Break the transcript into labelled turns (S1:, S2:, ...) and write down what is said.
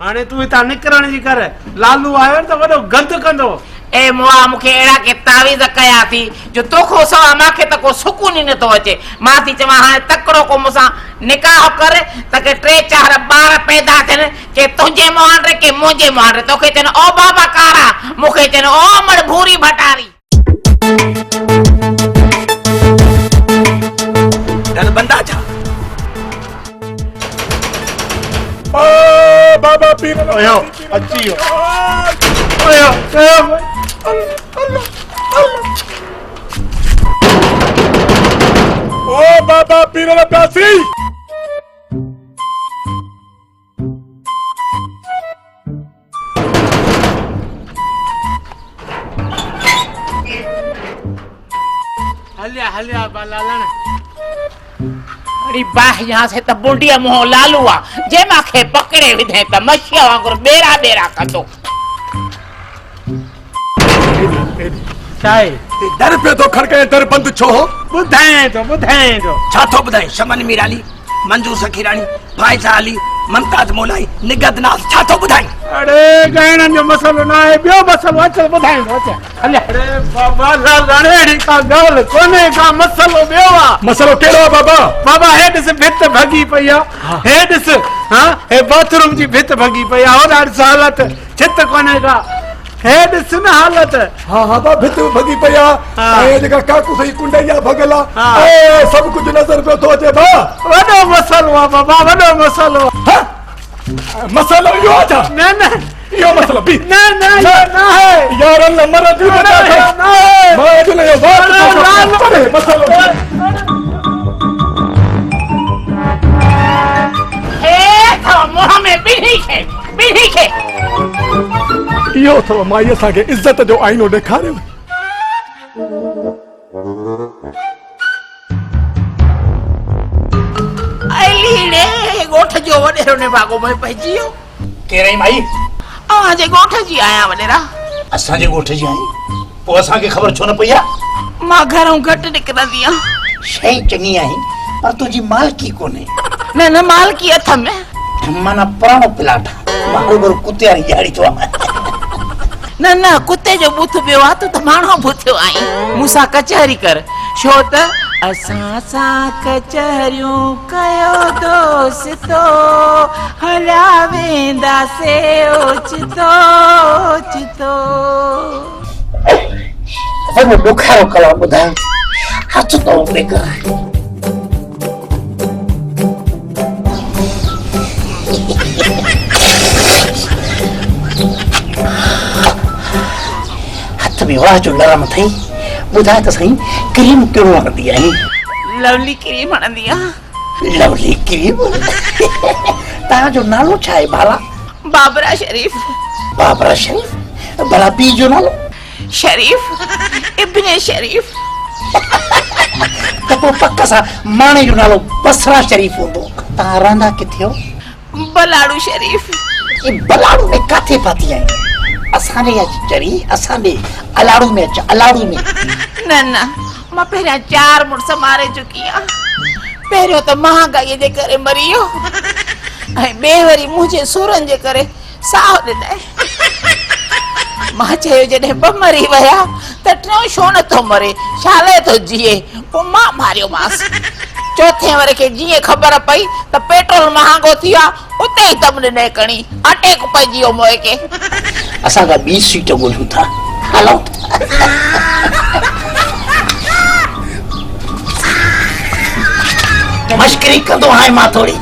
S1: हाणे तू इतां निकरण जी कर लालू आयो त वॾो गंद कंदो
S2: ए मोआ मूंखे अहिड़ा के तावीज़ कया थी जो तोखो सवा मूंखे त को सुकून ई नथो अचे मां थी चवां हाणे तकिड़ो को मूंसां निकाह कर त के 3-4 ॿार पैदा थियनि के तुंहिंजे मुहांडे के मुंहिंजे मुहांडे तोखे चवनि ओ बाबा कारा मूंखे चवनि ओ मड़ भूरी भटारी
S3: डर बंदा जा
S4: ओ बाबा पीर
S1: ओयो अची ओयो
S4: ओ बाबा पीर प्यासी
S1: हलिया हलिया बालालन
S2: अरे बाह यहाँ से त बुढ़िया मुंह लालू आ जे मांखे पकड़े विधे त मछिया वांगुर बेरा बेरा कंदो
S1: चाहे
S4: दर पे तो खड़के दर बंद छो
S1: बुधाए तो
S3: छा थो ॿुधाए शमन मीराली मंजू सखीरानी फाइजा अली ममताज मोलाई निगत नाथ छा थो ॿुधाए
S1: अरे गहणन जो मसलो ना है बियो मसलो अच बुधाए अच हले अरे बाबा लालणे का गाल कोने का मसलो बियो आ
S4: मसलो केड़ो बाबा
S1: बाबा हेड से भित भगी पया हेड से हां हे बाथरूम जी भित भगी पया और हालत चित कोने का हेड सुन हालत
S4: हां हां बा भित भगी पया ए जका काकू सही कुंडैया भगला ए सब कुछ नजर पे तो अचे बा
S1: वडो मसलो आ बाबा वडो मसलो
S4: हां मसलो यो था
S1: न
S4: यो मसलो भी
S1: न है
S4: यार नंबर दी बता
S1: ना है
S4: मैं जो ले बात करे मसलो
S2: ए तो मुंह में बिढ़ी के
S4: यो तो माई सा के इज्जत जो आईनो दिखारे
S2: अलीड़े गोठ जो वडेरो ने भागो में पइजियो
S3: केरई माई
S2: आ जे गोठ जी आया वडेरा
S3: असा जे गोठ जी आई पो असा के खबर छो न पइया
S2: मां घरों घट निकरंदी आ
S3: शई चंगी आई पर तुजी मालकी कोने
S2: न मालकी अथ में
S3: माना पुराणो प्लाट मां कुत्ते वाली जाड़ी तो
S2: न कुत्ते जो बूथ बियो आ तू त माणो बूथो आई मूंसा कचहरी कर छो त असां सा कचहरियूं कयो दोस्तो हला वेंदा से ओचितो
S3: वो बुखारो कला बुधाए हाथ तो बेकर में वाह जो लरम थई बुधाए त सही क्रीम केड़ो वणदी आहे
S2: लवली क्रीम वणदी आ
S3: लवली क्रीम ता जो नालो छा आहे बाला
S2: बाबरा शरीफ
S3: भला पी जो नालो
S2: शरीफ इब्ने शरीफ
S3: त पोइ पक्का सा माणे जो नालो बसरा शरीफ हूंदो ता रहंदा किथे हो
S2: बलाड़ू शरीफ
S3: ये बलाड़ू में काथे पाती है असाने चरी असाने अलाड़ू में
S2: न मां पहिरियां 4 मुड़स मारे चुकी आ पहिरियों त महागाई जे करे मरियो ऐं बे वरी मुझे सूरन जे करे साह ॾिनई मां चयो जॾहिं ब मरी वया त टियों छो नथो मरे छाले थो जिए पोइ मां मारियो मांस चौथे वरे के जीअं ख़बर पई त पेट्रोल महांगो थी आ उते ई दम ॾिनई कणी अटैक पइजी वियो मोए के
S3: असां का 20 सीट ॻोल्हियूं था हलो मश्करी कंदो हाय मां थोड़ी